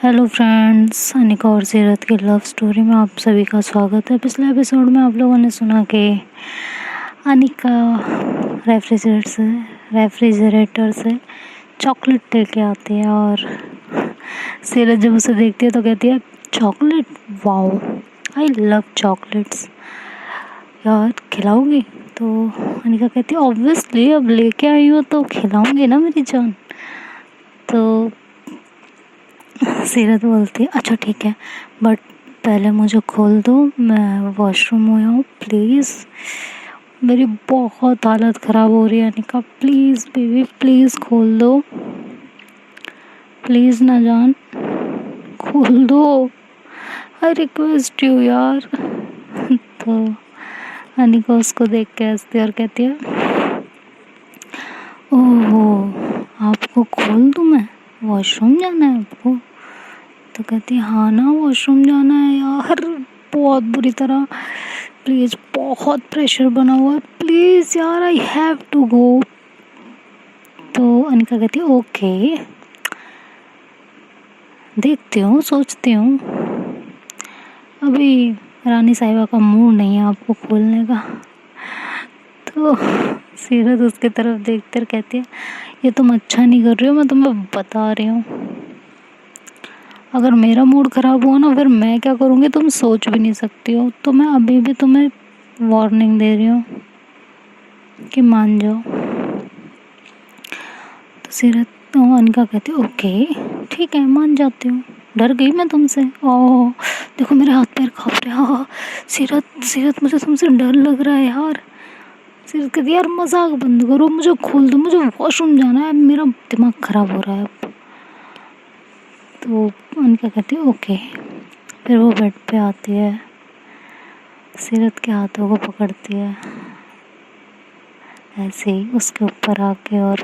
Hello friends, Anika और सीरत की लव स्टोरी में आप सभी का स्वागत है। पिछले एपिसोड में आप लोगों ने सुना कि अनिका रेफ्रिजरेटर से चॉकलेट लेके आती है और सीरत जब उसे देखती है तो कहती है chocolate, wow I love chocolates, यार खिलाओगी? तो अनिका कहती है ऑब्वियसली, अब लेके आई हो तो खिलाऊंगी ना मेरी जान। तो सीरत बोलती है अच्छा ठीक है, बट पहले मुझे खोल दो, मैं वॉशरूम में हूँ प्लीज़, मेरी बहुत हालत ख़राब हो रही है। अनिका प्लीज़ बेबी प्लीज़ खोल दो, प्लीज़ ना जान खोल दो, आई रिक्वेस्ट यू यार। तो अनिका उसको देख के हंसती है और कहती है ओहो आपको खोल दूँ मैं, वॉशरूम जाना है आपको? तो कहती है हाँ ना, वॉशरूम जाना है यार बहुत बुरी तरह, प्लीज़ बहुत प्रेशर बना हुआ है, प्लीज़ यार आई हैव टू गो। तो अनिका कहती है ओके देखती हूँ, सोचती हूँ, अभी रानी साहिबा का मूड नहीं है आपको खोलने का। तो सीरत उसकी तरफ देखते और कहती है ये तुम अच्छा नहीं कर रही हो, मैं तुम्हें बता रही हूँ, अगर मेरा मूड ख़राब हुआ ना फिर मैं क्या करूँगी तुम सोच भी नहीं सकती हो। तो मैं अभी भी तुम्हें वार्निंग दे रही हूँ कि मान जाओ। तो सीरत तो अनिका कहती है ओके ठीक है मान जाती हूँ, डर गई मैं तुमसे, ओह देखो मेरे हाथ पैर काँप रहे हैं। हाँ सीरत मुझे तुमसे डर लग रहा है यार। सीरत कहती है यार मजाक बंद करो, मुझे खोल दो, मुझे वॉशरूम जाना है, मेरा दिमाग ख़राब हो रहा है अब। तो अनिका कहती है ओके। फिर वो बेड पे आती है, सीरत के हाथों को पकड़ती है ऐसे ही उसके ऊपर आके और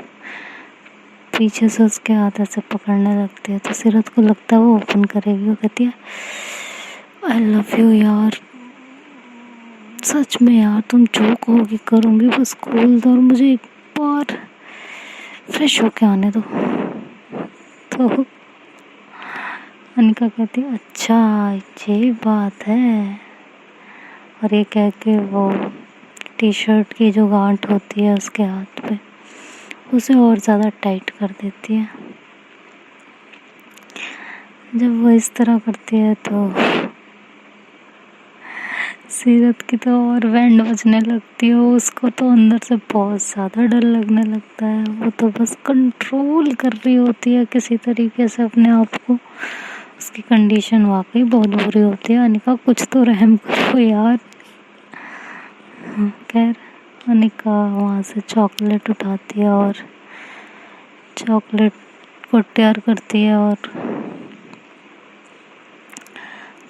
पीछे से उसके हाथ ऐसे पकड़ने लगती है। तो सीरत को लगता है वो ओपन करेगी। वो कहती है आई लव यू यार, सच में यार तुम जो कहोगी करूँगी, बस खोल दो और मुझे एक बार फ्रेश होके आने दो। तो अनिका कहती है अच्छा ये बात है, और ये कह के वो टी शर्ट की जो गांठ होती है उसके हाथ पे उसे और ज़्यादा टाइट कर देती है। जब वो इस तरह करती है तो सीरत की तो और बैंड बजने लगती है, उसको तो अंदर से बहुत ज़्यादा डर लगने लगता है। वो तो बस कंट्रोल कर रही होती है किसी तरीके से अपने आप को। उसकी कंडीशन वाकई बहुत बुरी होती है। अनिका कुछ तो रहम करो यार। खैर अनिका वहाँ से चॉकलेट उठाती है और चॉकलेट को तैयार करती है और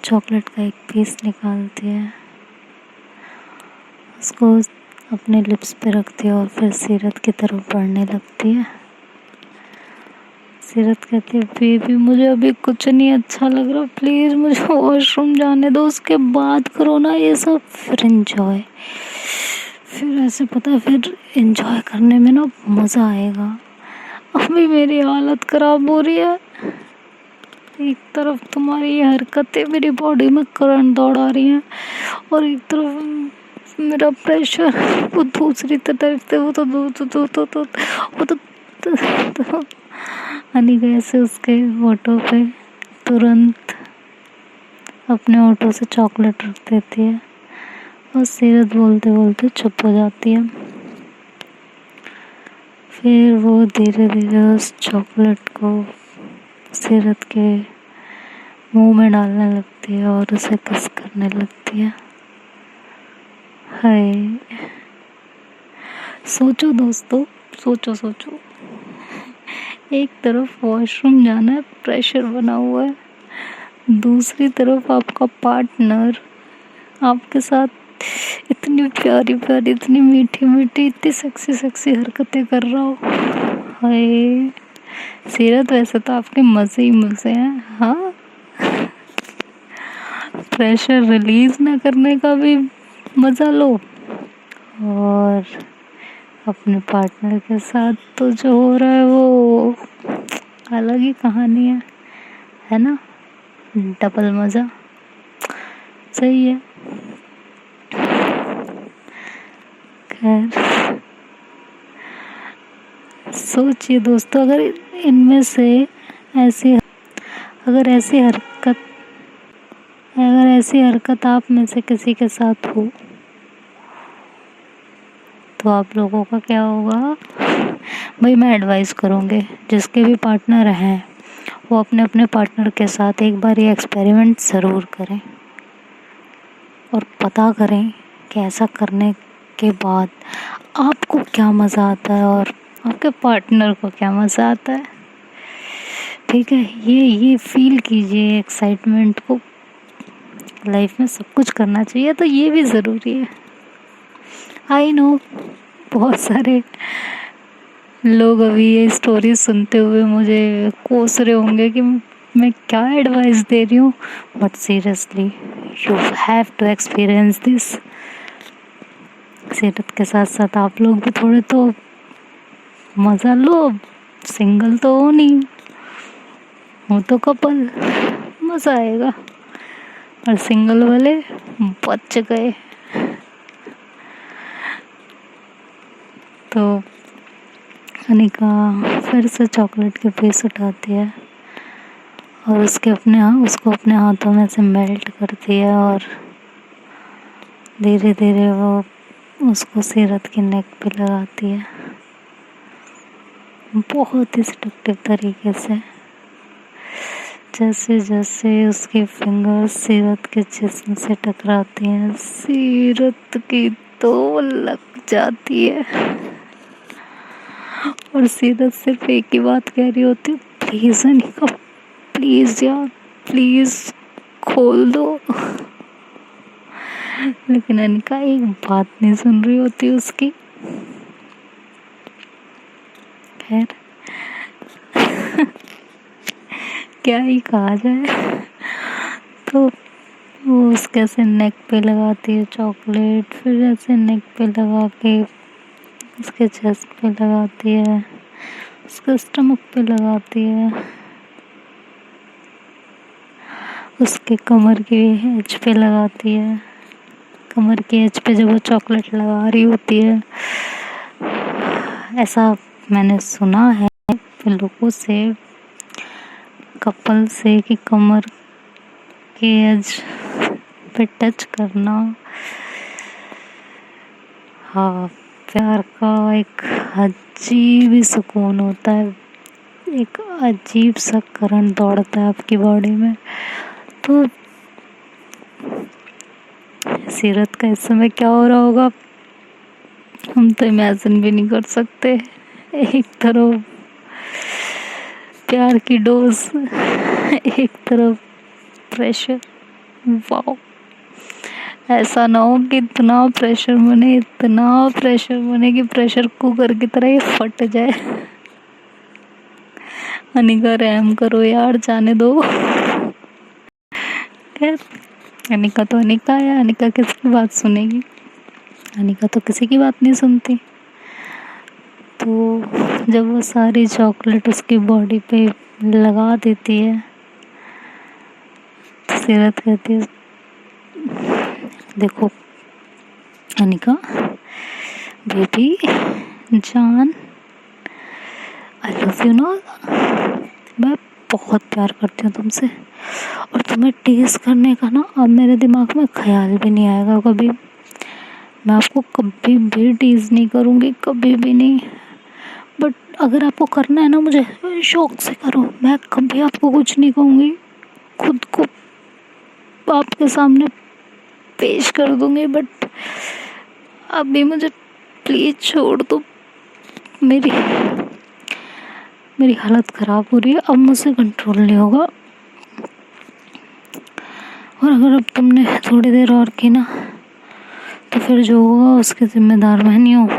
चॉकलेट का एक पीस निकालती है, उसको अपने लिप्स पे रखती है और फिर सीरत की तरफ बढ़ने लगती है। सीरत कहती है बेबी मुझे अभी कुछ नहीं अच्छा लग रहा, प्लीज़ मुझे वॉशरूम जाने दो, उसके बाद करो ना ये सब, फिर एंजॉय, फिर ऐसे पता है फिर एंजॉय करने में ना मज़ा आएगा। अभी मेरी हालत ख़राब हो रही है, एक तरफ तुम्हारी ये हरकतें मेरी बॉडी में करंट दौड़ा रही हैं और एक तरफ मेरा प्रेशर, वो दूसरी तरफ से वो तो अनिका ऐसे उसके होठों पे तुरंत अपने होठों से चॉकलेट रख देती है और सीरत बोलते बोलते चुप हो जाती है। फिर वो धीरे धीरे उस चॉकलेट को सीरत के मुंह में डालने लगती है और उसे किस करने लगती है। हाय सोचो दोस्तों, सोचो एक तरफ वॉशरूम जाना है, प्रेशर बना हुआ है, दूसरी तरफ आपका पार्टनर आपके साथ इतनी प्यारी प्यारी, इतनी मीठी मीठी, इतनी सेक्सी हरकतें कर रहा हो। हाय सीरत वैसे तो आपके मज़े ही मज़े हैं, हाँ प्रेशर रिलीज ना करने का भी मज़ा लो और अपने पार्टनर के साथ तो जो हो रहा है वो अलग ही कहानी है। है ना, डबल मज़ा। सही है। खैर सोचिए दोस्तों, अगर इनमें से ऐसी अगर ऐसी हरकत अगर ऐसी हरकत आप में से किसी के साथ हो तो आप लोगों का क्या होगा? भाई मैं एडवाइस करूँगी जिसके भी पार्टनर हैं वो अपने अपने पार्टनर के साथ एक बार ये एक्सपेरिमेंट ज़रूर करें और पता करें कि ऐसा करने के बाद आपको क्या मज़ा आता है और आपके पार्टनर को क्या मज़ा आता है। ठीक है, ये फील कीजिए एक्साइटमेंट को। लाइफ में सब कुछ करना चाहिए तो ये भी ज़रूरी है। आई नो बहुत सारे लोग अभी ये स्टोरी सुनते हुए मुझे कोस रहे होंगे कि मैं क्या एडवाइस दे रही हूँ, but seriously you have to experience this. सीरत के साथ साथ आप लोग भी थोड़े तो मज़ा लो। सिंगल तो हो नहीं, वो तो कपल, मज़ा आएगा। और सिंगल वाले बच गए। तो अनिका फिर से चॉकलेट के पीस उठाती है और उसको अपने हाथों में से मेल्ट करती है और धीरे धीरे वो उसको सीरत की नेक पे लगाती है, बहुत ही सेडक्टिव तरीके से। जैसे जैसे उसकी फिंगर्स सीरत के जिस्म से टकराती हैं, सीरत की तो लग जाती है और सीरत सिर्फ एक ही बात कह रही होती है, प्लीज़ अनिका, प्लीज़ यार, प्लीज़ खोल दो। लेकिन अनिका एक बात नहीं सुन रही होती उसकी। खैर क्या ही कहा जाए। तो वो उसके ऐसे नेक पे लगाती है चॉकलेट, फिर ऐसे नेक पे लगा के उसके चेस्ट पे लगाती है, उसके स्टमक पे लगाती है, उसके कमर के एज पे लगाती है। कमर के एज पे जब वो चॉकलेट लगा रही होती है, ऐसा मैंने सुना है लोगों से, कपल से, कि कमर के एज पे टच करना, हाँ, प्यार का एक अजीब ही सुकून होता है, एक अजीब सा करंट दौड़ता है आपकी बॉडी में। तो सीरत का इस समय क्या हो रहा होगा हम तो इमेजिन भी नहीं कर सकते। एक तरफ प्यार की डोज, एक तरफ प्रेशर। वाओ, ऐसा ना हो कि इतना प्रेशर बने कि प्रेशर कुकर की तरह ही फट जाए। अनिका रहम करो यार, जाने दो। खैर अनिका तो अनिका है, अनिका किसकी बात सुनेगी? अनिका तो किसी की बात नहीं सुनती। तो जब वो सारी चॉकलेट उसकी बॉडी पे लगा देती है तो सीरत कहती है, देखो अनिका बेबी जान, आई लव यू ना, मैं बहुत प्यार करती हूँ तुमसे और तुम्हें टीज करने का ना अब मेरे दिमाग में ख्याल भी नहीं आएगा कभी। मैं आपको कभी भी टीज नहीं करूँगी, कभी भी नहीं। बट अगर आपको करना है ना मुझे शौक से करो, मैं कभी आपको कुछ नहीं कहूँगी, खुद को आपके सामने पेश कर दूँगी। बट अभी मुझे प्लीज छोड़ दो, मेरी हालत ख़राब हो रही है, अब मुझसे कंट्रोल नहीं होगा। और अगर अब तुमने थोड़ी देर और की ना तो फिर जो होगा उसके जिम्मेदार मैं नहीं हूँ,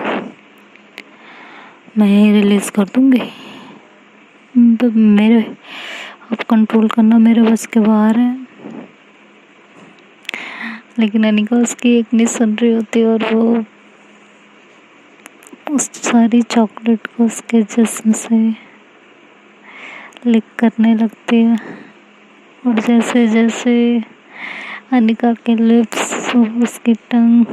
मैं ही रिलीज़ कर दूँगी। तो मेरे अब कंट्रोल करना मेरे बस के बाहर है। लेकिन अनिका उसकी एक नहीं सुन रही होती और वो उस सारी चॉकलेट को उसके जिस्म से लिक करने लगती है। और जैसे जैसे अनिका के लिप्स, उसकी टंग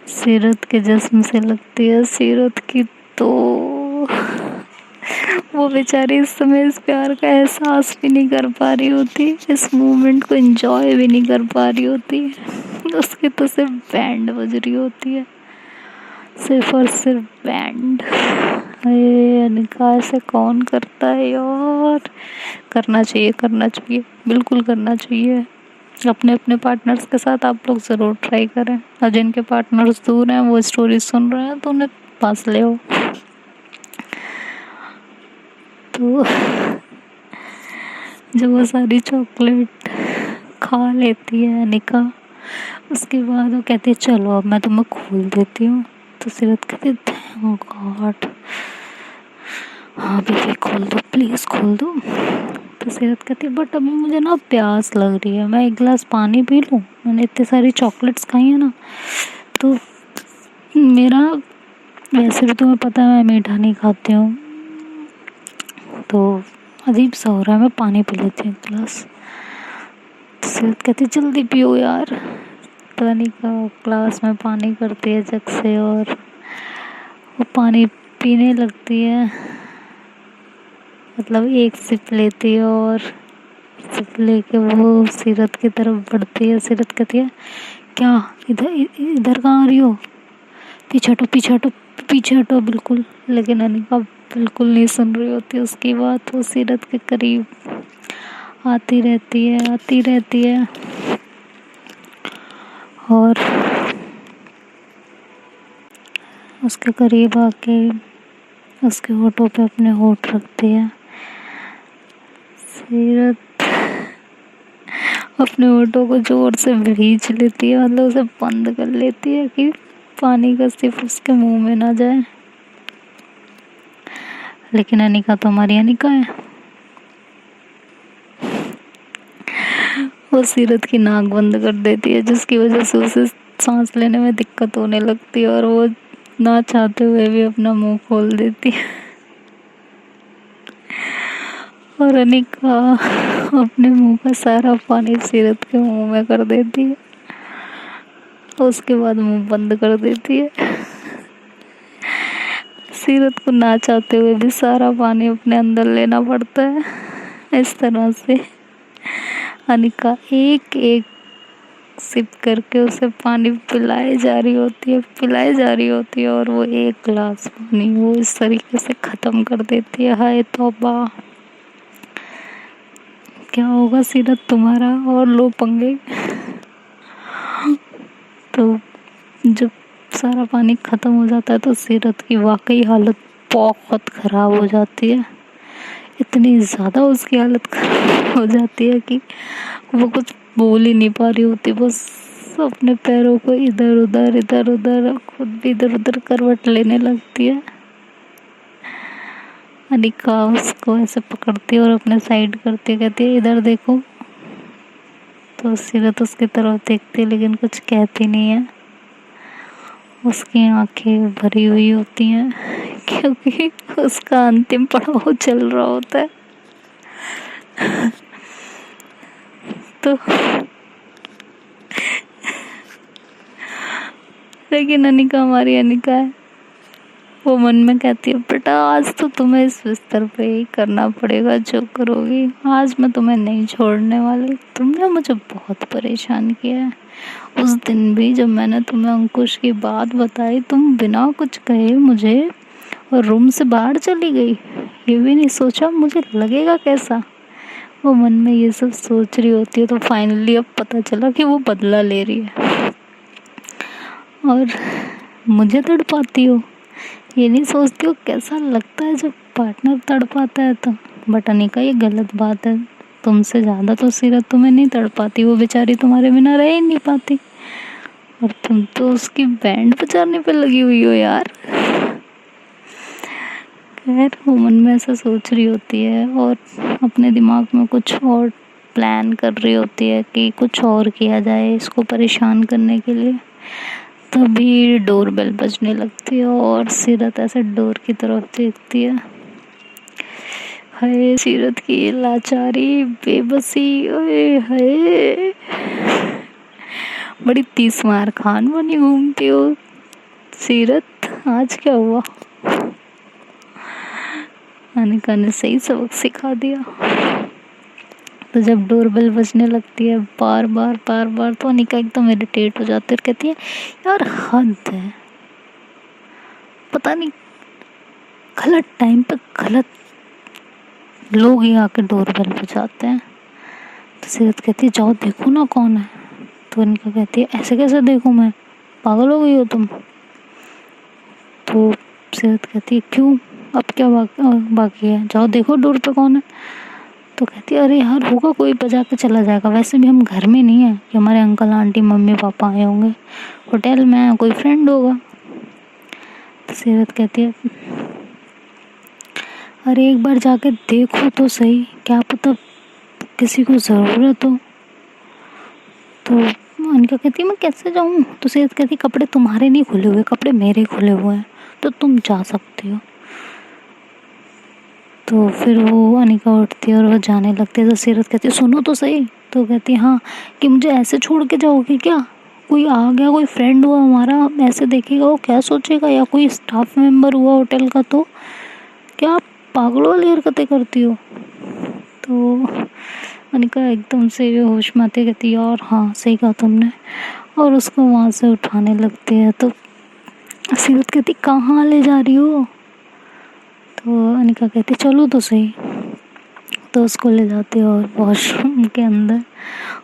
सीरत के जिस्म से लगती है, सीरत की तो वो बेचारी इस समय इस प्यार का एहसास भी नहीं कर पा रही होती, इस मोमेंट को एंजॉय भी नहीं कर पा रही होती। उसकी तो सिर्फ बैंड बज रही होती है, सिर्फ और सिर्फ बैंड। अरे अनिका, ऐसे कौन करता है यार? करना चाहिए, करना चाहिए, बिल्कुल करना चाहिए। अपने अपने पार्टनर्स के साथ आप लोग ज़रूर ट्राई करें, और जिनके पार्टनर्स दूर हैं वो स्टोरी सुन रहे हैं तो उन्हें पास ले आओ। तो जब वो सारी चॉकलेट खा लेती है अनिका, उसके बाद वो कहती है चलो अब मैं तुम्हें खोल देती हूँ। तो सीरत कहती है थैंक गॉड, हाँ बेबी खोल दो, प्लीज़ खोल दो। तो सीरत कहती है बट अभी मुझे ना प्यास लग रही है, मैं एक गिलास पानी पी लूँ, मैंने इतनी सारी चॉकलेट्स खाई है ना, तो मेरा वैसे भी तुम्हें पता है मैं मीठा नहीं खाती हूँ, तो अजीब सा हो रहा है, मैं पानी पी लेती हूँ एक गिलास। तो सीरत कहती जल्दी पियो यार। तो अनिका ग्लास में पानी करती है जग से, और वो पानी पीने लगती है, मतलब एक सिप लेती है और सिप लेके वो सीरत की तरफ बढ़ती है। सीरत कहती है क्या इधर इधर कहाँ आ रही हो, पीछे हटो पीछे हटो पीछे हटो बिल्कुल। लेकिन अनिका बिल्कुल नहीं सुन रही होती उसकी बात, वो सीरत के करीब आती रहती है और उसके करीब आके उसके होठों पे अपने होठ रखती है। सीरत अपने होठों को जोर से भींच लेती है, मतलब उसे बंद कर लेती है कि पानी का सिर्फ उसके मुंह में ना जाए। लेकिन अनिका तो हमारी अनिका है, वो सीरत की नाक बंद कर देती है, जिसकी वजह से उसे सांस लेने में दिक्कत होने लगती है और वो ना चाहते हुए भी अपना मुंह खोल देती है। और अनिका अपने मुंह का सारा पानी सीरत के मुंह में कर देती है, उसके बाद मुंह बंद कर देती है। सीरत को ना चाहते हुए भी सारा पानी अपने अंदर लेना पड़ता है। इस तरह से अनिका एक एक सिप करके उसे पानी पिलाई जा रही होती है और वो एक गिलास पानी वो इस तरीके से ख़त्म कर देती है। हाय तौबा, क्या होगा सीरत तुम्हारा, और लो पंगे। तो जब सारा पानी ख़त्म हो जाता है तो सीरत की वाकई हालत बहुत ख़राब हो जाती है, इतनी ज़्यादा उसकी हालत ख़राब हो जाती है कि वो कुछ बोल ही नहीं पा रही होती, बस अपने पैरों को इधर उधर खुद भी इधर उधर करवट लेने लगती है। अनिका उसको ऐसे पकड़ती है और अपने साइड करती कहती है इधर देखो। तो सीरत उसकी तरफ देखती है लेकिन कुछ कहती नहीं है, उसकी आंखें भरी हुई होती हैं क्योंकि उसका अंतिम पड़ाव चल रहा होता है। तो लेकिन अनिका हमारी अनिका है, वो मन में कहती है बेटा आज तो तुम्हें इस बिस्तर पे ही करना पड़ेगा जो करोगी, आज मैं तुम्हें नहीं छोड़ने वाली, तुमने मुझे बहुत परेशान किया है। उस दिन भी जब मैंने तुम्हें अंकुश की बात बताई तुम बिना कुछ कहे मुझे और रूम से बाहर चली गई, ये भी नहीं सोचा मुझे लगेगा कैसा। वो मन में ये सब सोच रही होती है तो फाइनली अब पता चला कि वो बदला ले रही है और मुझे तड़पाती हो, ये नहीं सोचती हो कैसा लगता है जब पार्टनर तड़पाता है तो। बट अनिका ये गलत बात है, तुमसे ज़्यादा तो सीरत तुम्हें नहीं तड़पाती, वो बेचारी तुम्हारे बिना रह ही नहीं पाती और तुम तो उसकी बैंड बजाने पे लगी हुई हो यार। खैर वो मन में ऐसा सोच रही होती है और अपने दिमाग में कुछ और प्लान कर रही होती है कि कुछ और किया जाए इसको परेशान करने के लिए। तभी डोर बेल बजने लगती है और सीरत ऐसे डोर की तरफ देखती है हाय सीरत की ये लाचारी, बेबसी, ओए हाय, बड़ी 30 मार खान बनी घूमती हो सीरत। आज क्या हुआ? अनिका ने सही सबक सिखा दिया। तो जब डोरबेल बजने लगती है बार बार बार बार, तो अनिका एकदम इरिटेट हो जाती है और कहती है यार हद है, पता नहीं गलत टाइम पे गलत लोग ही आके डोरबेल बजाते हैं। तो सीरत कहती है जाओ देखो ना कौन है। तो अनिका कहती है ऐसे कैसे देखूं मैं, पागल हो गई हो तुम। तो सीरत कहती है क्यों, अब क्या बाकी है, जाओ देखो डोर पे कौन है। तो कहती है अरे यार होगा कोई, बजा के चला जाएगा, वैसे भी हम घर में नहीं है कि हमारे अंकल आंटी मम्मी पापा आए होंगे, होटल में है, कोई फ्रेंड होगा। तो सीरत कहती है अरे एक बार जाके देखो तो सही, क्या पता किसी को ज़रूरत हो। तो अनिका कहती है मैं कैसे जाऊँ। तो सीरत कहती कपड़े तुम्हारे नहीं खुले हुए, कपड़े मेरे खुले हुए हैं, तो तुम जा सकती हो। तो फिर वो अनिका उठती है और वो जाने लगती है। तो सीरत कहती है सुनो तो सही। तो कहती है हाँ, कि मुझे ऐसे छोड़ के जाओगी क्या, कोई आ गया, कोई फ्रेंड हुआ हमारा ऐसे देखेगा, वो क्या सोचेगा, या कोई स्टाफ मेंबर हुआ होटल का, तो क्या पागलों वाली हरकतें करती हो। तो अनिका एकदम से होश में आती है, कहती है यार हाँ सही कहा तुमने, और उसको वहाँ से उठाने लगती है। तो सीरत कहती कहाँ ले जा रही हो। तो अनिका कहती चलो तो सही। तो उसको ले जाती है और वॉशरूम के अंदर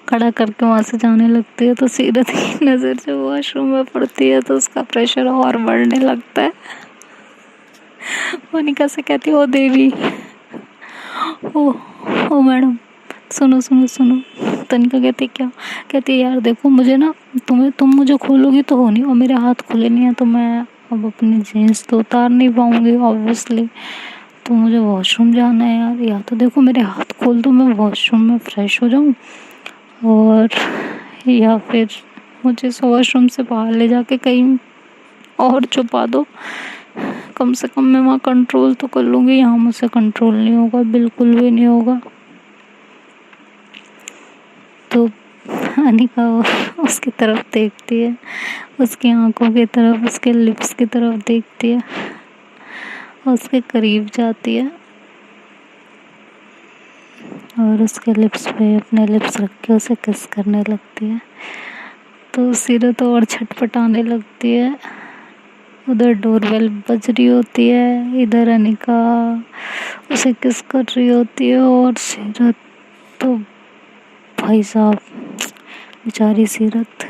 खड़ा करके वहाँ से जाने लगती है। तो सीरत की नज़र जब वॉशरूम में पड़ती है तो उसका प्रेशर और बढ़ने लगता है। अनिका से कहती ओ देवी, ओ मैडम, सुनो सुनो सुनो। तो अनिका कहती क्या, कहती है यार देखो मुझे ना, तुम मुझे खोलोगी तो हो नहीं, और मेरे हाथ खुले नहीं है, तो मैं अब अपनी जीन्स तो उतार नहीं पाऊँगी ऑब्वियसली, तो मुझे वॉशरूम जाना है यार, या तो देखो मेरे हाथ खोल दो, मैं वॉशरूम में फ्रेश हो जाऊँ, और या फिर मुझे इस वॉशरूम से बाहर ले जाके कहीं और छुपा दो, कम से कम मैं वहाँ कंट्रोल तो कर लूँगी, यहाँ मुझसे कंट्रोल नहीं होगा, बिल्कुल भी नहीं होगा। तो अनिका उसकी तरफ देखती है, उसकी आंखों की तरफ, उसके लिप्स की तरफ देखती है, उसके करीब जाती है और उसके लिप्स पे अपने लिप्स रख के उसे किस करने लगती है। तो सीरत और छटपटाने लगती है। उधर डोरबेल बज रही होती है, इधर अनिका उसे किस कर रही होती है, और सीरत तो भाई साहब बेचारी सीरत,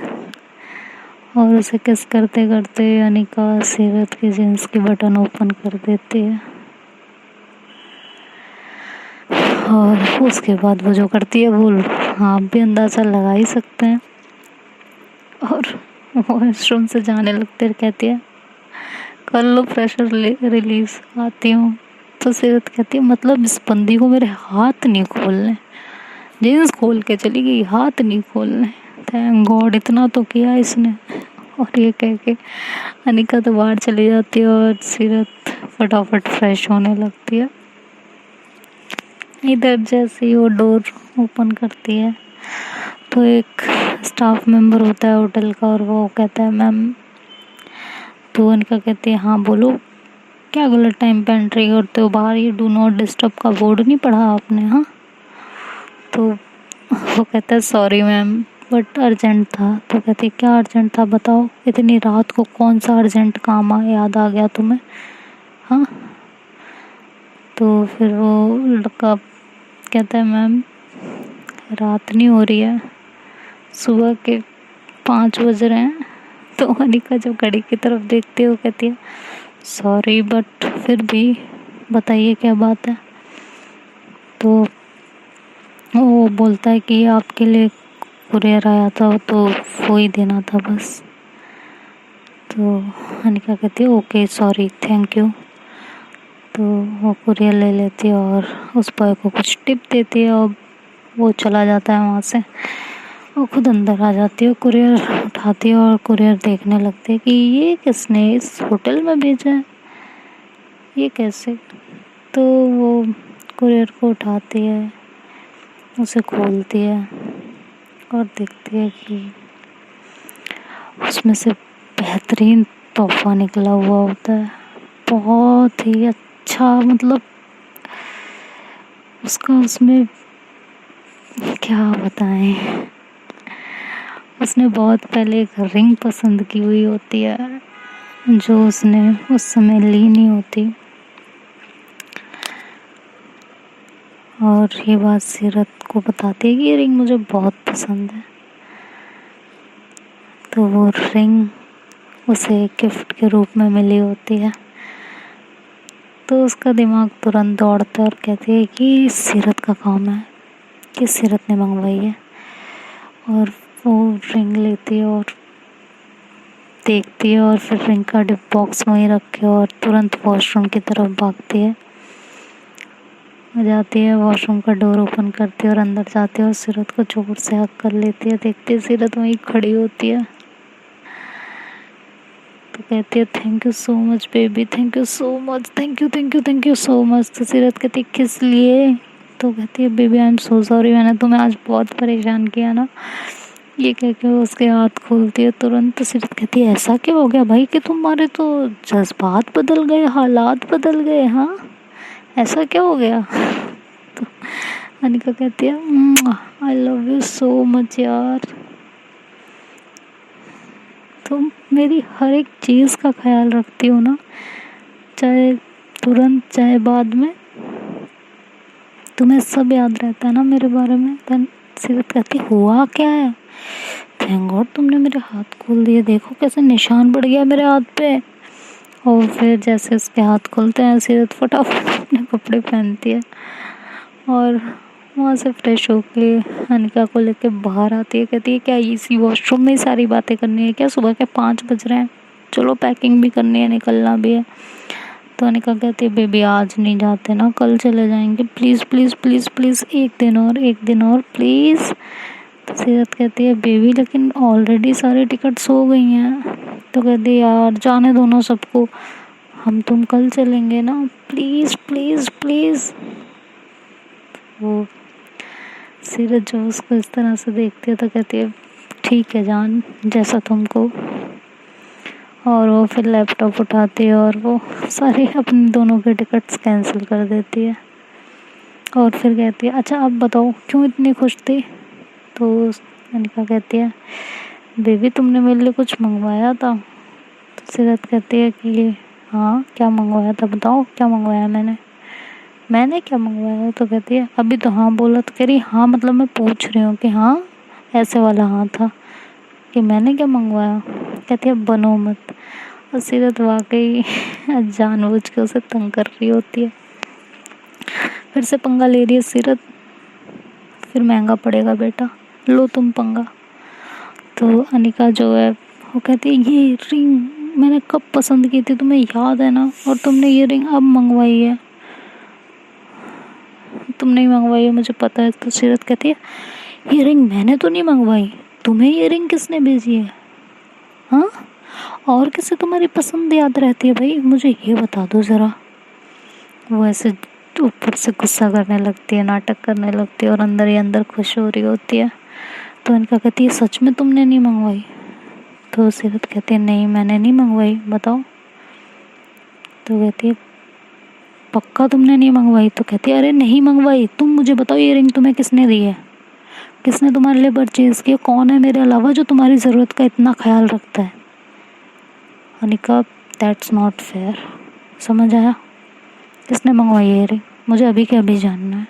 और उसे किस करते करते अनिका सीरत के जींस के बटन ओपन कर देती है। और उसके बाद वो जो करती है वो आप भी अंदाज़ा लगा ही सकते हैं। और वॉशरूम से जाने लगते कहती है कर लो प्रेशर रिलीज, आती हूँ। तो सीरत कहती है मतलब इस बंदी को मेरे हाथ नहीं खोलने, जीन्स खोल के चली गई, हाथ नहीं खोलने, थैंक गॉड इतना तो किया इसने। और ये कह के अनिका तो बाहर चली जाती है और सीरत फटाफट फ्रेश होने लगती है। इधर जैसे ही वो डोर ओपन करती है तो एक स्टाफ मेंबर होता है होटल का, और वो कहता है मैम। तो अनिका कहती है हाँ बोलो, क्या गलत टाइम पे एंट्री करते हो, बाहर ये डू नॉट डिस्टर्ब का बोर्ड नहीं पढ़ा आपने। हाँ, तो वो कहता है सॉरी मैम बट अर्जेंट था। तो कहती है क्या अर्जेंट था बताओ, इतनी रात को कौन सा अर्जेंट काम याद आ गया तुम्हें। हाँ, तो फिर वो लड़का कहता है मैम रात नहीं हो रही है, सुबह के 5 बज रहे हैं। तो अनिका जब घड़ी की तरफ देखती है वो कहती है सॉरी बट फिर भी बताइए क्या बात है। तो वो बोलता है कि आपके लिए कुरियर आया था तो वो ही देना था बस। तो अनिका कहती है ओके सॉरी थैंक यू। तो वो कुरियर ले लेती है और उस बॉय को कुछ टिप देती है और वो चला जाता है वहाँ से। वो खुद अंदर आ जाती है, कुरियर उठाती है और कुरियर देखने लगती है कि ये किसने इस होटल में भेजा है, ये कैसे। तो वो कुरियर को उठाती है, उसे खोलती है और देखती है कि उसमें से बेहतरीन तोहफा निकला हुआ होता है। बहुत ही अच्छा, मतलब उसका उसमें क्या बताएं, उसने बहुत पहले एक रिंग पसंद की हुई होती है जो उसने उस समय ली नहीं होती, और ये बात सीरत को बताती है कि ये रिंग मुझे बहुत पसंद है। तो वो रिंग उसे गिफ्ट के रूप में मिली होती है। तो उसका दिमाग तुरंत दौड़ता है और कहती है कि सीरत का काम है, कि सीरत ने मंगवाई है। और वो रिंग लेती है और देखती है और फिर रिंग का बॉक्स वहीं रख के और तुरंत वॉशरूम की तरफ भागती है, जाती है, वॉशरूम का डोर ओपन करती है और अंदर जाती है और सीरत को जोर से हक कर लेती है। देखती है सीरत वहीं खड़ी होती है, तो कहती है thank you so much baby, thank you so much, thank you thank you thank you so much. तो सीरत कहती है किस लिए? तो कहती है baby I am so sorry, मैंने तुम्हें आज बहुत परेशान किया ना, ये कह के वो उसके हाथ खोलती है तुरंत। तो सीरत कहती है ऐसा क्या हो गया भाई कि तुम्हारे तो जज्बात बदल गए, हालात बदल गए, हाँ ऐसा क्या हो गया? तो अनिका कहती है I love you so much यार, तुम मेरी हर एक चीज़ का ख्याल रखती हो ना, चाहे तुरंत चाहे बाद में, तुम्हें सब याद रहता है ना मेरे बारे में। तन सीरत कहती हुआ क्या है? थैंक गॉड तुमने मेरे हाथ खोल दिए, देखो कैसे निशान पड़ गया मेरे हाथ पे। और फिर जैसे उसके हाथ खुलते हैं सीरत फटाफट अपने कपड़े पहनती है और वहाँ से फ्रेश होके अनिका को लेके बाहर आती है। कहती है क्या इसी वॉशरूम में ही सारी बातें करनी है क्या? सुबह के 5 बज रहे हैं, चलो पैकिंग भी करनी है, निकलना भी है। तो अनिका कहती है बेबी आज नहीं जाते ना, कल चले जाएंगे, प्लीज़ प्लीज़ प्लीज़ प्लीज़ एक दिन और प्लीज़। तो सीरत कहती है बेबी लेकिन ऑलरेडी सारी टिकट्स हो गई हैं। तो कहती है यार जाने दो ना सबको, हम तुम कल चलेंगे ना, प्लीज़ प्लीज़ प्लीज़। वो सीरत जो उसको इस तरह से देखती है तो कहती है ठीक है जान, जैसा तुमको। और वो फिर लैपटॉप उठाती है और वो सारे अपने दोनों के टिकट्स कैंसिल कर देती है। और फिर कहती है अच्छा अब बताओ क्यों इतनी खुश थी? तो अनिका कहती है बेबी तुमने मेरे लिए कुछ मंगवाया था। तो सीरत कहती है कि हाँ क्या मंगवाया था, बताओ क्या मंगवाया मैंने क्या मंगवाया? तो कहती है अभी तो हाँ बोला। तो कह रही हाँ मतलब मैं पूछ रही हूँ कि हाँ ऐसे वाला हाँ था कि मैंने क्या मंगवाया? कहती है बनो मत। और सीरत वाकई जानबूझ के उसे तंग कर रही होती है, फिर से पंगा ले रही है सीरत, फिर महंगा पड़ेगा बेटा, लो तुम पंगा। तो अनिका जो है वो कहती है ये रिंग मैंने कब पसंद की थी तुम्हें याद है ना, और तुमने ये रिंग अब मंगवाई है, तुमने ही मंगवाई है मुझे पता है। तो सीरत कहती है ये रिंग मैंने तो नहीं मंगवाई, तुम्हें ये रिंग किसने भेजी है? हाँ और किसे तुम्हारी पसंद याद रहती है भाई, मुझे ये बता दो ज़रा। वो ऐसे ऊपर से गुस्सा करने लगती है, नाटक करने लगती है और अंदर ही अंदर खुश हो रही होती है। तो इनका कहती है सच में तुमने नहीं मंगवाई? तो सीरत कहती है नहीं मैंने नहीं मंगवाई, बताओ। तो कहती है पक्का तुमने नहीं मंगवाई? तो कहती है अरे नहीं मंगवाई, तुम मुझे बताओ ये रिंग तुम्हें किसने दी है, किसने तुम्हारे लिए परचेज़ की है, कौन है मेरे अलावा जो तुम्हारी ज़रूरत का इतना ख्याल रखता है? अनिका दैट्स नॉट फेयर, समझ आया? किसने मंगवाई है ये रिंग, मुझे अभी के अभी जानना है।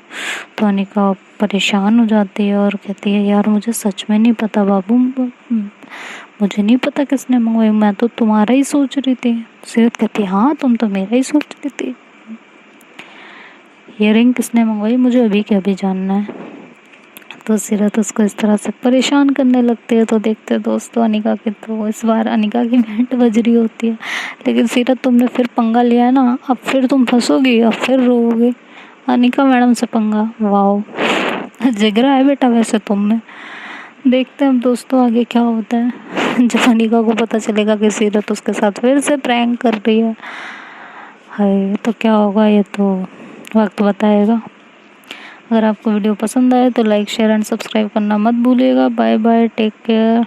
तो अनिका परेशान हो जाती है और कहती है यार मुझे सच में नहीं पता बाबू, मुझे नहीं पता किसने मंगवाई, मैं तो तुम्हारा ही सोच रही थी। सीरत कहती है हाँ तुम तो मेरा ही सोच रही थी, ये रिंग किसने मंगवाई मुझे अभी के अभी जानना है। तो सीरत उसको इस तरह से परेशान करने लगती है। तो देखते दोस्तों अनिका की, तो इस बार अनिका की बैंड बज रही होती है, लेकिन सीरत तुमने फिर पंगा लिया है ना, अब फिर तुम फंसोगी, अब फिर रोओगे, अनिका मैडम से पंगा, वाह जिगरा है बेटा वैसे तुम में। देखते हैं अब दोस्तों आगे क्या होता है जब अनिका को पता चलेगा कि सीरत उसके साथ फिर से प्रैंक कर रही है। हाय तो क्या होगा ये तो वक्त बताएगा। अगर आपको वीडियो पसंद आए तो लाइक शेयर एंड सब्सक्राइब करना मत भूलिएगा। Bye bye, take care.